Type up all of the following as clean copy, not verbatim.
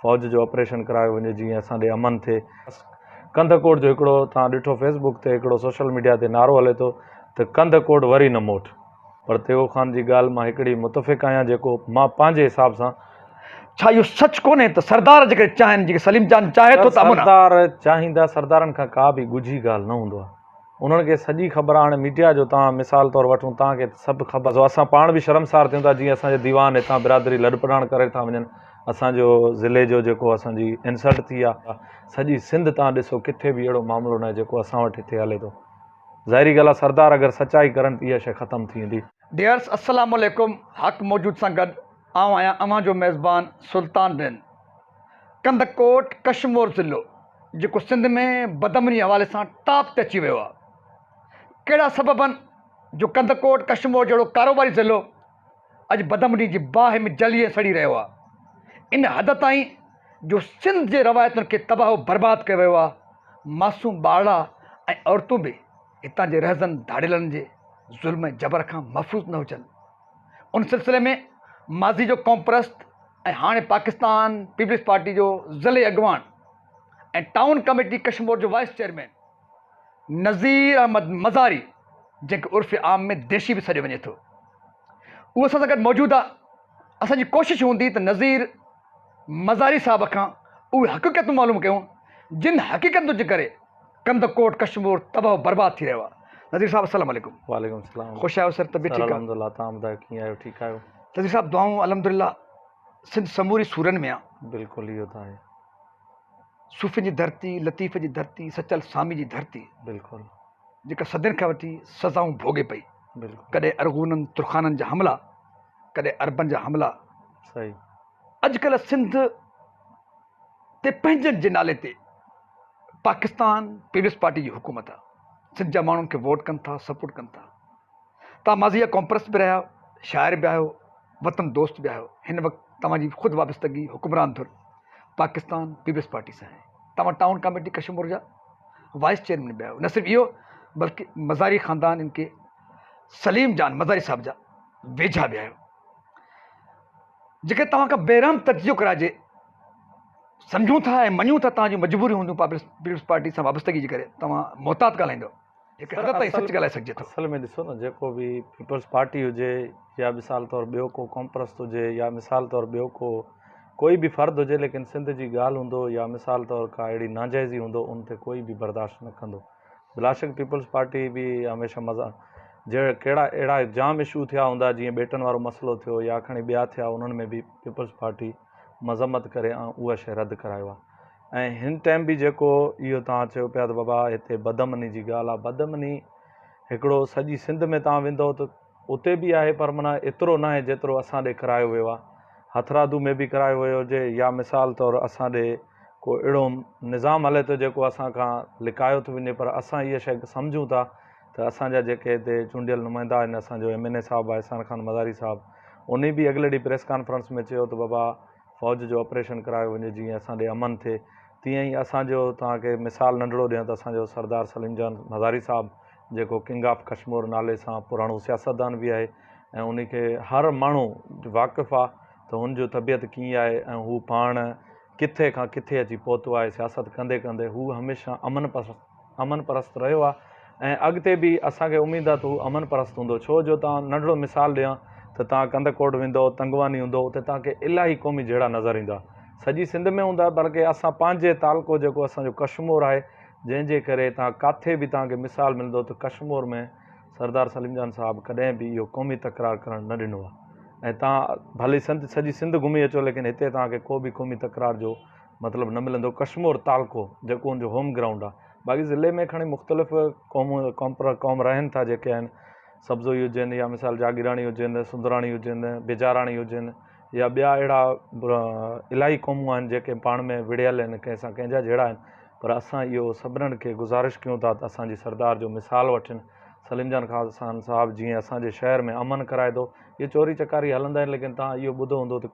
फ़ौज जो ऑपरेशन करायो वञे जीअं असांजे अमन थिए। कंधकोट जो हिकिड़ो तव्हां ॾिठो फेसबुक ते हिकिड़ो सोशल मीडिया ते नारो हले थो त कंधकोट वरी न मोट। पर तेगो ख़ान जी ॻाल्हि मां हिकिड़ी मुतफ़िक़ आहियां, जेको मां पंहिंजे हिसाब सां छा इहो सच कोन्हे त सरदार जेके चाहिनि, जेके सलीम जान चाहे थो त अमन आहे? सरदार चाहींदा, सरदारनि खां का बि ॻुझी ॻाल्हि न हूंदो आहे, उन्हनि खे सॼी ख़बर आहे। हाणे मीडिया जो तव्हां मिसाल तौरु वठूं, तव्हांखे सभु ख़बर, असां पाण बि शर्मसार थियूं था जीअं असांजे दीवान हितां बिरादरी लॾपड़ाण करे था वञनि। असांजो ज़िले जो जेको असांजी इंसल्ट थी आहे, सॼी सिंध तव्हां ॾिसो किथे बि अहिड़ो मामिलो न आहे जेको असां वटि हिते हले थो। ज़ाहिरी ॻाल्हि आहे, सरदार अगरि सचाई करनि त इहा शइ ख़तमु थी वेंदी। डियर्स, अस्सलाम वालेकुम। हक़ मौजूद सां गॾु आउं आहियां अव्हां जो मेज़बान सुल्तान बिन। कंधकोट कशमोर ज़िलो जेको सिंध में बदमनी हवाले सां टॉप ते अची वियो आहे। कहिड़ा सबब आहिनि जो कंधकोट कशमोर जहिड़ो कारोबारी ज़िलो अॼु बदमनी जी बाहि में जली सड़ी रहियो आहे? इन हद ताईं जो सिंध जे रवायतुनि खे तबाह बर्बादु कयो वियो आहे। मासूम ॿारड़ा ऐं औरतूं बि हितां जे रहज़न धाड़ेलनि जे ज़ुल्म ऐं जबर खां महफ़ूज़ न हुजनि। उन सिलसिले में माज़ी जो क़ौम परस्त ऐं हाणे पाकिस्तान पीपल्स पार्टी जो ज़िले अॻवान ऐं टाउन कमेटी कशमोर जो वाइस चेयरमैन नज़ीर अहमद मज़ारी, जंहिंखे उर्फ़ आम में देशी बि सॾियो वञे थो, उहो असां सां गॾु मौजूदु आहे। असांजी कोशिशि हूंदी त नज़ीर मज़ारी साहब खां उहे हक़ीक़तूं मालूम कयूं जिन हक़ीक़तुनि जे करे कंधकोट कशमोर तबाह बर्बाद थी रहियो आहे। नज़ीर साहब अस्सलाम वालेकुम। वालेकुम सलाम। ख़ुशि आहियो सर? तबियत ठीकु आहे? अल्हम्दुलिल्लाह। तव्हां ॿुधायो कीअं आहियो? ठीकु आहियो? नज़ीर साहब दुआऊं अल्हम्दुलिल्लाह। सिंध समूरी सूरनि में आहे। बिल्कुलु इहो त आहे। सूफ़े जी धरती, लतीफ़े जी धरती, सचल सामी जी धरती, बिल्कुलु, जेका सदियुनि खां वठी सज़ाऊं भोगे पई। बिल्कुलु कॾहिं अरगूननि तुर्खाननि जा हमला, कॾहिं अरबनि जा हमला। सही। अॼुकल्ह सिंध ते पंहिंजनि जे नाले ते पाकिस्तान पीपल्स पार्टी जी हुकूमत आहे। सिंध जा माण्हुनि खे वोट कनि था, सपोर्ट कनि था। तव्हां माज़ी क़ौम परस्त बि रहिया, शाइर बि आहियो, वतन दोस्त बि आहियो। हिन वक़्तु तव्हांजी ख़ुदि वाबस्तगी हुकुमरान धुर पाकिस्तान पीपल्स पार्टी सां आहे। तव्हां टाउन कमेटी कशमोर जा वाइस चेयरमैन बि आहियो। न सिर्फ़ु इहो, बल्कि मज़ारी ख़ानदान इनके सलीम जान मज़ारी साहब जा वेझा बि आहियो। जेके तव्हां खां बेरहम तजियो कराइजे, सम्झूं था ऐं मञूं था तव्हांजी मजबूरी हूंदियूं पीपल्स पार्टी सां वाबस्तगी जे करे, तव्हां मोहतात ॻाल्हाईंदो, जेके हद ताईं सच ॻाल्हाए सघिजे थो। असल में ॾिसो न, जेको बि पीपल्स पार्टी हुजे या मिसाल तौरु ॿियो को क़ौम परस्त हुजे या मिसाल तौरु ॿियो कोई बि फ़र्द हुजे, लेकिन सिंध जी ॻाल्हि हूंदो या मिसाल तौरु का अहिड़ी नाजाइज़ी हूंदो, उन ते कोई बि बर्दाश्त न कंदो। बिलाशक पीपल्स पार्टी बि हमेशह कहिड़ा अहिड़ा जाम इशू थिया हूंदा, जीअं बेटनि वारो मसइलो थियो या खणी ॿिया थिया, उन्हनि में बि पीपल्स पार्टी मज़म्मत करे ऐं उहा शइ रद्द करायो आहे। ऐं हिन टाइम बि जेको इहो तव्हां चयो पिया त बाबा हिते बदमनी जी ॻाल्हि आहे, बदमनी हिकिड़ो सॼी सिंध में तव्हां वेंदव त उते बि आहे, पर माना एतिरो न आहे जेतिरो असां ॾे करायो वियो आहे। हथरादू में बि करायो वियो हुजे या मिसाल तौरु असां ॾे को अहिड़ो निज़ाम हले थो जेको असां खां लिकायो थो वञे, पर असां इहा शइ सम्झूं था त असांजा जेके हिते चूंडियल नुमाइंदा आहिनि, असांजो MNA साहिबु आहे इहसान ख़ान मज़ारी साहिबु, उन बि अॻिले ॾींहुं प्रेस कॉन्फ्रेंस में चयो त बाबा फ़ौज जो ऑपरेशन करायो वञे जीअं असां ॾे अमन थिए। तीअं ई असांजो तव्हांखे मिसाल नंढिड़ो ॾियां त असांजो सरदार सलीम जान मज़ारी साहिबु, जेको किंग ऑफ कशमोर नाले सां पुराणो सियासतदान बि आहे ऐं उनखे हर माण्हू वाक़िफ़ु आहे त हुनजो तबियत कीअं आहे ऐं हू पाण किथे खां किथे अची पहुतो आहे। सियासत कंदे कंदे हू हमेशह अमन परस्त रहियो आहे ऐं अॻिते बि असांखे उमेदु आहे त हू अमन परस्त हूंदो। छो जो तव्हां नंढिड़ो मिसाल ॾियां त तव्हां कंधकोट वेंदव, तंगवानी हूंदो, उते तव्हांखे इलाही क़ौमी जहिड़ा नज़र ईंदा। सॼी सिंध में हूंदा, बल्कि असां पंहिंजे तालको जेको असांजो कशमोर आहे, जंहिंजे करे तव्हां किथे बि तव्हांखे मिसाल मिलंदो त कशमोर में सरदार सलीम जान साहिबु कॾहिं बि इहो क़ौमी तकरार करणु न ॾिनो आहे। ऐं तव्हां भले सॼी सिंध घुमी अचो, लेकिन हिते तव्हांखे को बि क़ौमी तकरार जो मतिलबु न मिलंदो। कशमोर तालको जेको हुनजो होम ग्राउंड आहे, बाक़ी ज़िले में खणी मुख़्तलिफ़ क़ौम रहनि था, जेके आहिनि सब्ज़ोई हुजनि या मिसाल जागीराणी हुजनि, सुंदराणी हुजनि, बेजाराणी हुजनि या ॿिया अहिड़ा इलाही क़ौमूं आहिनि जेके पाण में विढ़ियल आहिनि, कंहिंसां कंहिंजा जहिड़ा आहिनि। पर असां इहो सभिनीनि खे गुज़ारिश कयूं था त असांजी सरदार जो मिसाल वठनि। सलीम जान ख़ान साहिबु जीअं असांजे शहर में अमन कराए थो, इहे चोरी चकारी हलंदा आहिनि, लेकिन तव्हां इहो ॿुधो हूंदो त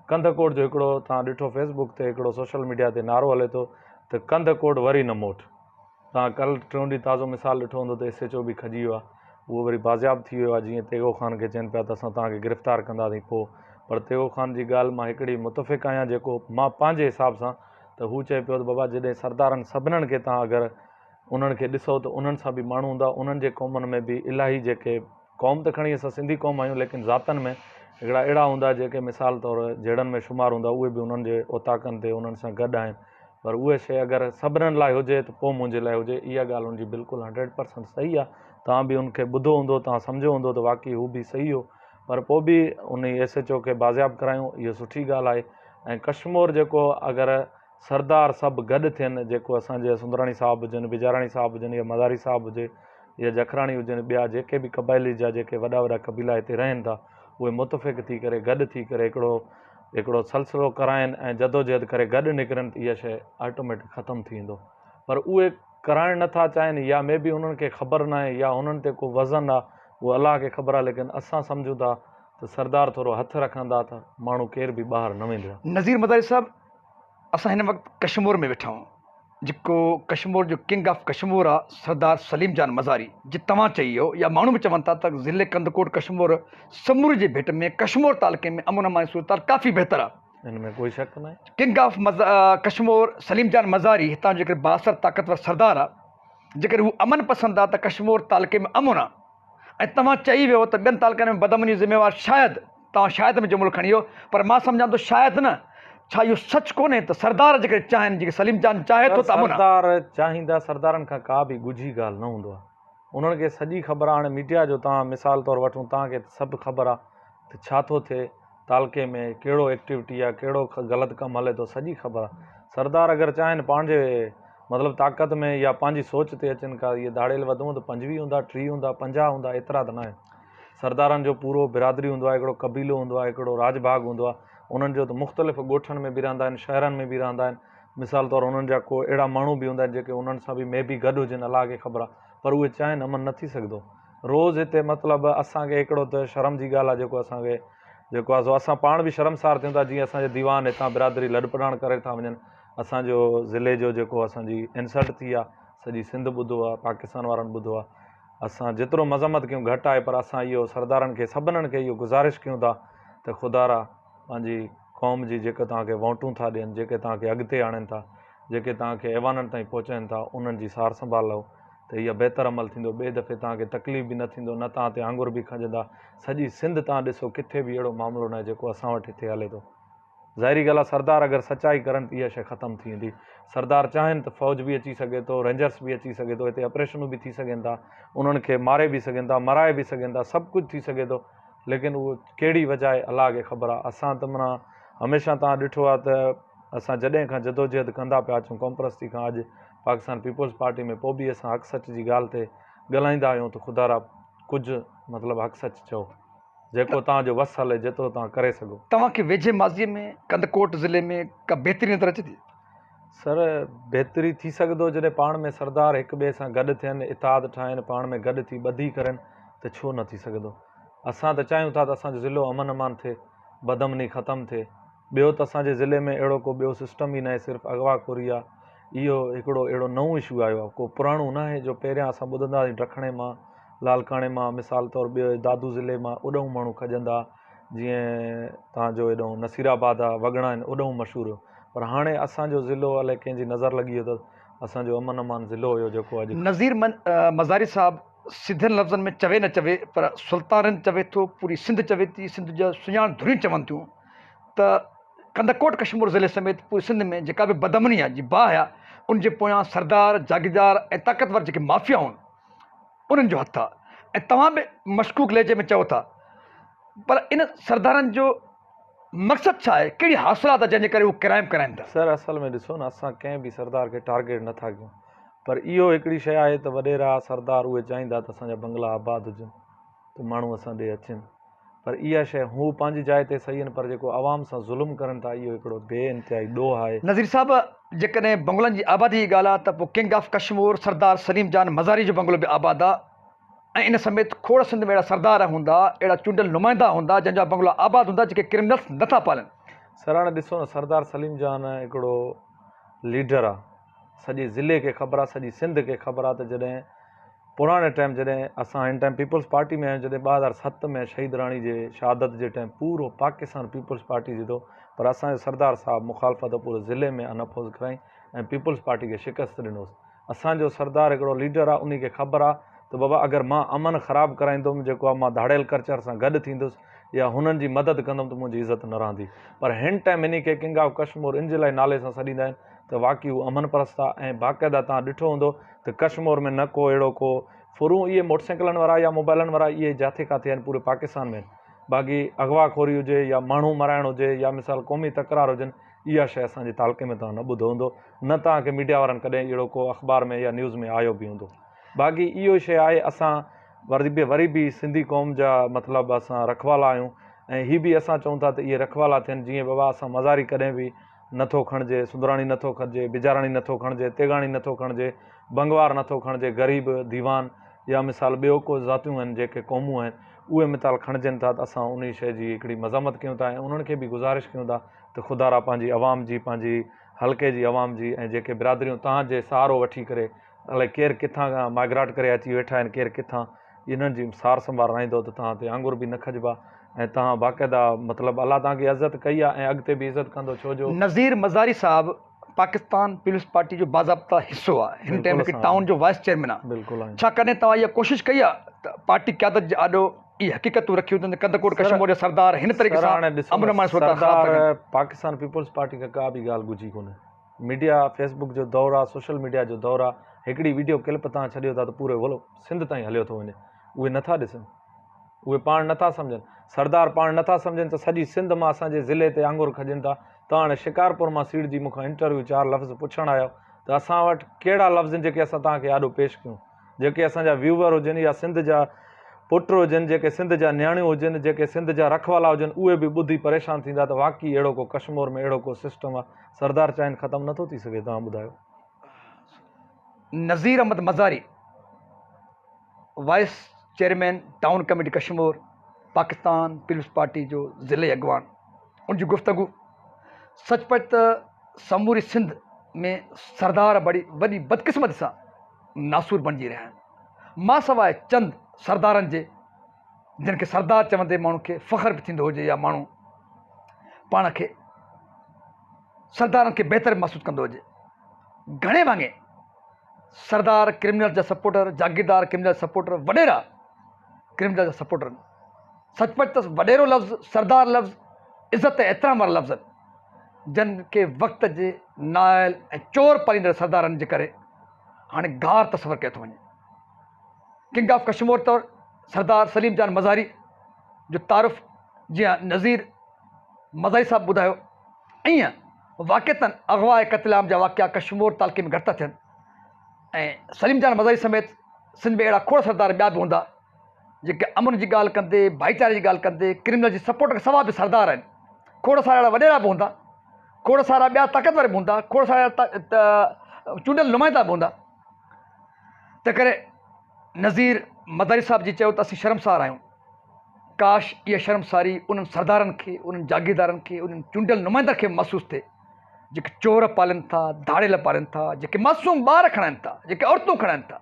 कंधकोट जो हिकिड़ो तव्हां ॾिठो फेसबुक ते हिकिड़ो सोशल मीडिया ते नारो हले थो त कंधकोट वरी न मोट। तव्हां कल्ह टियों ॾींहुं ताज़ो मिसाल ॾिठो हूंदो त SHO बि खजी वियो आहे, उहो वरी बाज़ियाब थी वियो आहे। जीअं तेगो ख़ान खे चवनि पिया त असां तव्हांखे गिरफ़्तार कंदासीं, पोइ पर तेगो ख़ान जी ॻाल्हि मां हिकिड़ी मुतफ़िक़ आहियां, जेको मां पंहिंजे हिसाब सां त हू चए पियो त बाबा जॾहिं सरदारनि सभिनीनि खे तव्हां अगरि उन्हनि खे ॾिसो त उन्हनि सां बि माण्हू हूंदा, उन्हनि जे क़ौमनि में बि इलाही जेके क़ौम त खणी असां सिंधी क़ौम आहियूं, लेकिन ज़ातनि में हिकिड़ा अहिड़ा हूंदा जेके मिसाल तौरु जहिड़नि में शुमार हूंदा, उहे बि उन्हनि जे ओताकनि ते उन्हनि सां गॾु आहिनि। पर उहे शइ अगरि सभिनीनि लाइ हुजे त पोइ मुंहिंजे लाइ हुजे, इहा ॻाल्हि हुनजी बिल्कुलु 100% सही आहे। तव्हां बि उनखे ॿुधो हूंदो, तव्हां सम्झो हूंदो त वाक़ई हू बि सही हो, पर पोइ बि उन SHO खे बाज़ियाब करायूं, इहो सुठी ॻाल्हि आहे। ऐं कश्मीर जेको अगरि सरदार सभु गॾु थियनि, जेको असांजे सुंदराणी साहिबु हुजनि, बिजाराणी साहिबु हुजनि, या मदारी साहिबु हुजे, या जखराणी हुजनि, ॿिया जेके बि क़बाइली जा जेके वॾा वॾा क़बीला हिते रहनि था, उहे मुतफ़िक़ थी करे गॾु थी करे हिकिड़ो सिलसिलो कराइनि ऐं जदोजहद करे गॾु निकिरनि, त इहा शइ ऑटोमेटिक ख़तमु थी वेंदो। पर उहे कराइणु नथा चाहिनि, या मे बि उन्हनि खे ख़बर न आहे, या उन्हनि ते को वज़न आहे, उहो अलाह खे ख़बर आहे। लेकिन असां सम्झूं था त सरदार थोरो हथु रखंदा त माण्हू केर बि ॿाहिरि न वेंदो। नज़ीर मदारी साहब, असां हिन वक़्तु कश्मीर में वेठा आहियूं, जेको कश्मीर जो किंग ऑफ कश्मीर आहे सरदार सलीम जान मज़ारी, जी तव्हां चई हो या माण्हू बि चवनि था त ज़िले कंदकोट कश्मीर समूरे जे भेट में कश्मीर तालुके में अमन अमान सूरत काफ़ी बहितर आहे, हिन में कोई शक न आहे। किंग ऑफ कश्मीर सलीम जान मज़ारी हितां जो जेकर बासर ताक़तवर सरदार आहे, जेकर हू अमन पसंदि आहे त कश्मीर तालुके में अमन आहे, ऐं तव्हां चई वियो त ॿियनि तालुकनि में बदमनी ज़िम्मेवार शायदि, तव्हां शायदि में जुमिलो खणी वियो, पर मां सम्झां थो शायदि न, छा इहो सच कोन्हे त सरदार जेके चाहिनि, जेके सलीम जान चाहे थो त अमन आहे? सरदार चाहींदा, सरदारनि खां का बि ॻुझी ॻाल्हि न हूंदो आहे, उन्हनि खे सॼी ख़बर आहे। हाणे मीडिया जो तव्हां मिसाल तौरु वठूं, तव्हांखे सभु ख़बर आहे त छा थो थिए तालके में, कहिड़ो एक्टिविटी आहे, कहिड़ो ग़लति कमु हले थो, सॼी ख़बर आहे। सरदार अगरि चाहिनि पंहिंजे मतिलबु ताक़त में या पंहिंजी सोच ते अचनि का, इहे दाड़ेल वधूं त 25 हूंदा, 30 हूंदा, 50 हूंदा, एतिरा त न आहे। सरदारनि जो पूरो बिरादरी हूंदो आहे, हिकिड़ो क़बीलो हूंदो आहे, हिकिड़ो राजबाग हूंदो आहे, उन्हनि जो त मुख़्तलिफ़ ॻोठनि में बि रहंदा आहिनि, शहरनि में बि रहंदा आहिनि। मिसाल तौरु उन्हनि जा को अहिड़ा माण्हू बि हूंदा आहिनि जेके उन्हनि सां बि बि गॾु हुजनि, अलाह खे ख़बर आहे, पर उहे चाहिनि अमन न थी सघंदो। रोज़ु हिते मतिलबु असांखे हिकिड़ो त शर्म जी ॻाल्हि आहे, जेको आहे सो असां पाण बि शर्मसार थियूं था, जीअं असांजे दीवान हितां बिरादरी लॾपलाण करे था वञनि। असांजो ज़िले जो जेको असांजी इंसल्ट थी आहे, सॼी सिंध ॿुधो आहे, पाकिस्तान वारनि ॿुधो आहे। असां जेतिरो मज़म्मत कयूं घटि आहे, पर असां इहो सरदारनि खे सभिनीनि खे इहो गुज़ारिश कयूं था त ख़ुदारा पंहिंजी क़ौम जी जेके तव्हांखे वोटूं था ॾियनि, जेके तव्हांखे अॻिते आणनि था, जेके तव्हांखे ऐवाननि ताईं पहुचाइनि था, उन्हनि जी सार संभालो त इहा बहितर अमल थींदो। ॿिए दफ़े तव्हांखे तकलीफ़ बि न थींदो, न तव्हां ते आंगुर बि खजंदा। सॼी सिंध तव्हां ॾिसो, किथे बि अहिड़ो मामिलो न आहे जेको असां वटि हिते हले थो। ज़ाहिरी ॻाल्हि आहे, सरदार अगरि सचाई करनि त इहा शइ ख़तमु थी वेंदी। सरदार चाहिनि त फ़ौज बि अची सघे थो, रेंजर्स बि अची सघे थो, हिते ऑपरेशनूं बि थी सघनि था, उन्हनि खे मारे बि सघनि था, मराए बि सघनि था, सभु कुझु थी सघे थो। लेकिन उहो कहिड़ी वजह आहे, अलाह खे ख़बर आहे। असां त माना हमेशह तव्हां ॾिठो आहे त असां जॾहिं खां जदोजहद कंदा पिया अचूं कॉम्प्रस्ती खां अॼु पाकिस्तान पीपल्स पार्टी में, पोइ बि असां हक़ सच जी ॻाल्हि ते ॻाल्हाईंदा आहियूं त ख़ुदारा कुझु मतिलबु हक़ सच चओ, जेको तव्हांजो वस हले, जेतिरो तव्हां करे सघो। तव्हांखे वेझे माज़ीअ में कंदकोट ज़िले में का बहितरी नज़र अचे थी? सर, बहितरी थी सघंदो जॾहिं पाण में सरदार हिक ॿिए सां गॾु थियनि, इताद ठाहिनि, पाण में गॾु थी ॿधी करनि, त छो न थी सघंदो। असां त चाहियूं था त असांजो ज़िलो अमन अमान थिए, बदमनी ख़तमु थिए। ॿियो त असांजे ज़िले में अहिड़ो को ॿियो सिस्टम ई न आहे, सिर्फ़ु अगवाखोरी आहे। इहो हिकिड़ो अहिड़ो नओं इशू आयो आहे, को पुराणो न आहे जो पहिरियां असां ॿुधंदा हुआसीं ॾखणे मां, लालकाणे मां, मिसाल तौरु ॿियो दादू ज़िले मां ओॾऊं माण्हू खजंदा, जीअं तव्हांजो हेॾो नसीराबाद आहे, वगड़ा आहिनि, ओॾऊं मशहूरु हुयो। पर हाणे असांजो ज़िलो अलाए कंहिंजी नज़र लॻी वियो त असांजो अमन अमान ज़िलो हुयो जेको अॼु। नज़ीर मज़ारी साहबु सिधनि लफ़्ज़नि में चवे न चवे, पर सुल्ताननि चवे थो, पूरी सिंध चवे थी, सिंध जा सुञाण धुरियूं चवनि थियूं त कंदकोट कश्मीर ज़िले समेत पूरी सिंध में जेका बि बदमनी आहे जी बाहि आहे, उनजे पोयां सरदार, जागीरदार ऐं ताक़तवर जेके माफ़िया आहिनि, उन्हनि जो हथु आहे। ऐं तव्हां बि मशकूक लहजे में चओ था, पर इन सरदारनि जो मक़सदु छा आहे, कहिड़ी हासिलात आहे जंहिंजे करे उहे क्राइम कराइनि था? सर, असल में ॾिसो न, असां कंहिं बि सरदार खे टारगेट नथा कयूं, पर इहो हिकिड़ी शइ आहे त वॾेरा सरदार उहे चाहींदा त असांजा बंगला आबाद हुजनि, त माण्हू असां ॾे अचनि। पर इहा शइ हू पंहिंजी जाइ ते सही आहिनि, पर जेको आवाम सां ज़ुल्म करनि था, इहो हिकिड़ो बेइंतिहाई ॾोह आहे। नज़ीर साहब, जेकॾहिं बंगलनि जी आबादी जी ॻाल्हि आहे त पोइ किंग ऑफ कश्मीर सरदार सलीम जान मज़ारी जो बंगलो बि आबाद आहे, ऐं इन समेत खोड़ सिंध में अहिड़ा सरदार हूंदा, अहिड़ा चूंडियल नुमाइंदा हूंदा जंहिंजा बंगला आबाद हूंदा, जेके क्रिमिनल्स नथा पालनि। सर, हाणे ॾिसो न, सरदार सलीम जान हिकिड़ो लीडर आहे, सॼे ज़िले खे ख़बर आहे, सॼी सिंध खे ख़बर आहे त जॾहिं पुराणे टाइम जॾहिं असां हिन टाइम पीपल्स पार्टी में आहियूं, जॾहिं 2007 में शहीद राणी जे शहादत जे टाइम पूरो पाकिस्तान पीपल्स पार्टी जीतो, पर असांजो सरदार साहिबु मुखालफ़त पूरे ज़िले में अनफोज़ कराई ऐं पीपल्स पार्टी खे शिकस्त ॾिनोसि। असांजो सरदार हिकिड़ो लीडर आहे, उन खे ख़बर आहे त बाबा अगरि मां अमन ख़राबु कराईंदुमि, जेको आहे मां धाड़ियल कल्चर सां गॾु थींदुसि या हुननि जी मदद कंदुमि, त मुंहिंजी इज़त न रहंदी। पर हिन टाइम इन खे किंग ऑफ कश्मीर इन जे लाइ नाले सां सॾींदा आहिनि त वाक़ई हू अमन परस्त आहे। ऐं बाक़ाइदा तव्हां ॾिठो हूंदो त कश्मीर में न को अहिड़ो को फुरूं इहे मोटरसाइकिलनि वारा या मोबाइलनि वारा इहे जिथे किथे आहिनि पूरे पाकिस्तान में। बाक़ी अगवाखोरी हुजे या माण्हू मराइण हुजे या मिसाल क़ौमी तकरार हुजनि, इहा शइ असांजे तालके में तव्हां न ॿुधो हूंदो, न तव्हांखे मीडिया वारनि कॾहिं अहिड़ो को अख़बार में या न्यूज़ में आयो बि हूंदो। बाक़ी इहो शइ आहे, असां वरी बि सिंधी क़ौम जा मतिलबु असां रखवाला आहियूं ऐं हीअ बि असां चऊं था त इहे रखवाला थियनि। जीअं बाबा असां मज़ारी कॾहिं बि नथो खणिजे, सुंदराणी नथो खणिजे, बिजाराणी नथो खणिजे, तेगाणी नथो खणिजे, बंगवार नथो खणिजे, ग़रीब दीवान या मिसाल ॿियो को ज़ातियूं आहिनि, जेके क़ौमूं आहिनि, उहे मिसाल खणिजनि था। त असां उन शइ जी हिकिड़ी मज़ामत कयूं था ऐं उन्हनि खे बि गुज़ारिश कयूं था त ख़ुदा पंहिंजी आवाम जी, पंहिंजी हल्के जी आवाम जी ऐं जेके बिरादरियूं तव्हांजे सहारो वठी करे अलाए केरु किथां खां माइग्रेट करे अची वेठा आहिनि, केरु किथां, इन्हनि जी सार संभाल राईंदो त तव्हां ते आंगुर बि न खजिबा ऐं तव्हां बाक़ाइदा मतिलबु अलाह तव्हांखे इज़त कई आहे ऐं अॻिते बि इज़त कंदो। छो जो नज़ीर मज़ारी साहब पाकिस्तान पीपल्स पार्टी जो बाज़ाब्ता हिस्सो आहे, हिन टाइम हिकु टाउन जो वाइस चेयरमैन आहे। बिल्कुलु छा कॾहिं तव्हां इहा कोशिशि कई आहे त पार्टी क़यादत जे आॾो इहे हक़ीक़तूं रखियूं अथनि कंदकोट कश्मीर जो सरदार हिन तरीक़े सां सरदार पाकिस्तान पीपल्स पार्टी खां का बि ॻाल्हि ॻुझी कोन्हे। मीडिया फेसबुक जो दौरु आहे, सोशल मीडिया जो दौरु आहे, हिकिड़ी वीडियो क्लिप तव्हां छॾियो था त पूरे सिंध ताईं हलियो थो वञे। उहे नथा ॾिसनि, उहे पाण नथा सम्झनि, सरदार पाण नथा सम्झनि त सॼी सिंध मां असांजे ज़िले ते आंगुर खजनि था। तव्हां हाणे शिकारपुर मां सीट जी मूंखां इंटरव्यू 4 लफ़्ज़ पुछणु आयो त असां वटि कहिड़ा लफ़्ज़ आहिनि जेके असां तव्हांखे आॾो पेश कयूं, जेके असांजा व्यूवर हुजनि या सिंध जा पुट हुजनि, जेके सिंध जा न्याणियूं हुजनि, जेके सिंध जा रखवाला हुजनि, उहे बि ॿुधी परेशान थींदा त वाक़ई अहिड़ो को कश्मीर में अहिड़ो को सिस्टम आहे। सरदार चाहिनि ख़तमु नथो थी सघे। तव्हां ॿुधायो। Nazir Ahmed Mazari vice chairman town committee Kashmir Pakistan Peoples Party जो ज़िले अॻवान, उनजी गुफ़्तगू सचपच त समूरी सिंध में सरदार वॾी बदकिस्मती सां नासूर बणिजी रहिया आहिनि। मां सवाइ चंद सरदारनि जे जिन खे सरदार चवंदे माण्हू खे फ़ख्र बि थींदो हुजे या माण्हू पाण खे सरदारनि खे बहितर महसूसु कंदो हुजे, घणे भाङे सरदार क्रिमिनल जा सपोर्टर, जागीरदार क्रिमिनल सपोर्टर, वॾेरा क्रिमिनल जा सपोर्टर आहिनि। सचपच त वॾेरो लफ़्ज़ सरदार लफ़्ज़ इज़त एतिराम वारा लफ़्ज़ आहिनि जिन खे वक़्त जे नायल ऐं चोर पालींदड़ सरदारनि जे करे हाणे गार तस्वर कयो थो वञे। किंग ऑफ कश्मीर तौरु सरदार सलीम जान मज़ारी जो तारुफ़ जीअं नज़ीर मज़ारी साहिबु ॿुधायो, ईअं वाक़िअतन अगवा ऐं क़त्लेआम जा वाक़िआ कश्मीर तालुके में घटि था थियनि ऐं सलीम जान मज़ारी समेत सिंध में अहिड़ा खोड़ सरदार ॿिया बि हूंदा जेके अमन जी ॻाल्हि कंदे, भाईचारे जी ॻाल्हि कंदे, क्रिमिनल जी सपोर्ट खां सवाइ बि सरदार आहिनि। खोड़ सारा अहिड़ा वॾेरा बि हूंदा, खोड़ सारा ॿिया ताक़तवर बि हूंदा, खोड़ सारा चूंडियल नुमाइंदा बि हूंदा। तंहिं करे नज़ीर मज़ारी साहिब जी चयो त असीं शर्मसार आहियूं। काश इहा शर्मसारी उन्हनि सरदारनि खे, उन्हनि जागीरदारनि खे, उन्हनि चूंडियल नुमाइंदनि खे महसूसु थिए जेके चोर पालनि था, धाड़ियल पालनि था, जेके मासूम ॿार खणाइनि था, जेके औरतूं खणाइनि था।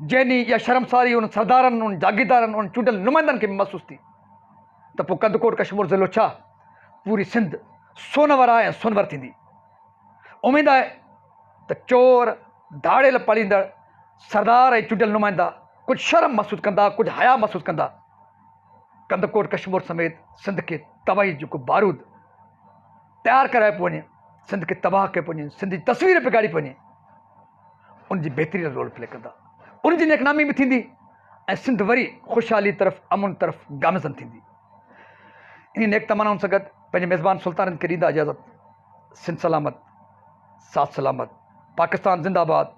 जंहिं ॾींहुं इहा शर्मसारी उन्हनि सरदारनि, उन्हनि जागीरदारनि, उन्हनि चूंडियल नुमाइंदनि खे महसूसु थी त पोइ कंदकोट कश्मीर ज़िलो छा, पूरी सिंध सोनवर आहे ऐं सोनवर थींदी। उमेद आहे त चोर, धाड़ियल पालींदड़ सरदार ऐं चूंडियल नुमाइंदा कुझु शर्म महसूसु कंदा, कुझु हया महसूसु कंदा। कंदकोट कश्मीर समेत सिंध खे तबाही जेको बारूद तयारु कराए पियो वञे, सिंध खे तबाह कयो पियो वञे, सिंध जी तस्वीर बिगाड़ी पियो वञे, उनजी बहितरीन रोल प्ले कंदा। उनजी नेकनामी बि थींदी ऐं सिंध वरी ख़ुशहाली तरफ़, अमन तरफ़ गामज़न थींदी। इन नेक तमन्नाउनि सां गॾु पंहिंजे मेज़बान सुल्ताननि खे ॾींदा इजाज़त। सिंध सलामत, साथ सलामत, पाकिस्तान ज़िंदाबाद,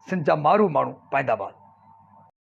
सिंध जा मारू माण्हू पाइंदाबाद।